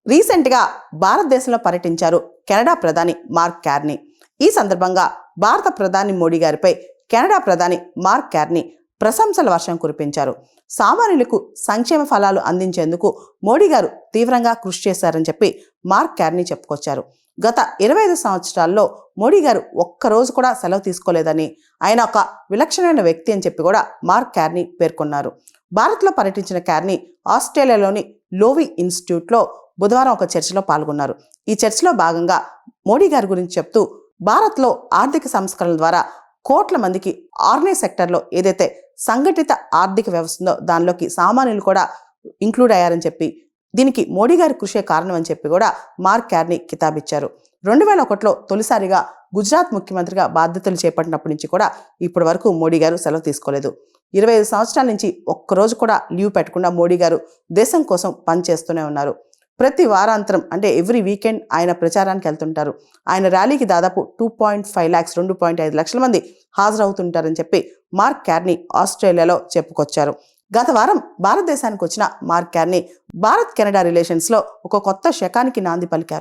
రీసెంట్గా భారతదేశంలో పర్యటించారు కెనడా ప్రధాని మార్క్ కార్నీ. ఈ సందర్భంగా భారత ప్రధాని మోడీ గారిపై కెనడా ప్రధాని మార్క్ కార్నీ ప్రశంసల వర్షం కురిపించారు. సామాన్యులకు సంక్షేమ ఫలాలు అందించేందుకు మోడీ గారు తీవ్రంగా కృషి చేశారని చెప్పి మార్క్ కార్నీ చెప్పుకొచ్చారు. గత 25 సంవత్సరాల్లో మోడీ గారు ఒక్కరోజు కూడా సెలవు తీసుకోలేదని, ఆయన ఒక విలక్షణమైన వ్యక్తి అని చెప్పి కూడా మార్క్ కార్నీ పేర్కొన్నారు. భారత్లో పర్యటించిన కార్నీ ఆస్ట్రేలియాలోని లోవి ఇన్స్టిట్యూట్లో బుధవారం ఒక చర్చలో పాల్గొన్నారు. ఈ చర్చలో భాగంగా మోడీ గారి గురించి చెప్తూ, భారత్లో ఆర్థిక సంస్కరణల ద్వారా కోట్ల మందికి ఆర్గనైజ్ సెక్టర్లో ఏదైతే సంఘటిత ఆర్థిక వ్యవస్థ ఉందో దానిలోకి సామాన్యులు కూడా ఇంక్లూడ్ అయ్యారని చెప్పి, దీనికి మోడీ గారి కృషే కారణం అని చెప్పి కూడా మార్క్ కార్నీ కితాబిచ్చారు. 2001లో తొలిసారిగా గుజరాత్ ముఖ్యమంత్రిగా బాధ్యతలు చేపట్టినప్పటి నుంచి కూడా ఇప్పటి వరకు మోడీ గారు సెలవు తీసుకోలేదు. 25 సంవత్సరాల నుంచి ఒక్కరోజు కూడా లీవ్ పెట్టకుండా మోడీ గారు దేశం కోసం పనిచేస్తూనే ఉన్నారు. ప్రతి వారాంతరం అంటే ఎవ్రీ వీకెండ్ ఆయన ప్రచారానికి వెళ్తుంటారు. ఆయన ర్యాలీకి దాదాపు 2.5 lakhs 2.5 లక్షల మంది హాజరవుతుంటారని చెప్పి మార్క్ కార్నీ ఆస్ట్రేలియాలో చెప్పుకొచ్చారు. గత వారం భారతదేశానికి వచ్చిన మార్క్ కార్నీ భారత్ కెనడా రిలేషన్స్లో ఒక కొత్త శకానికి నాంది పలికారు.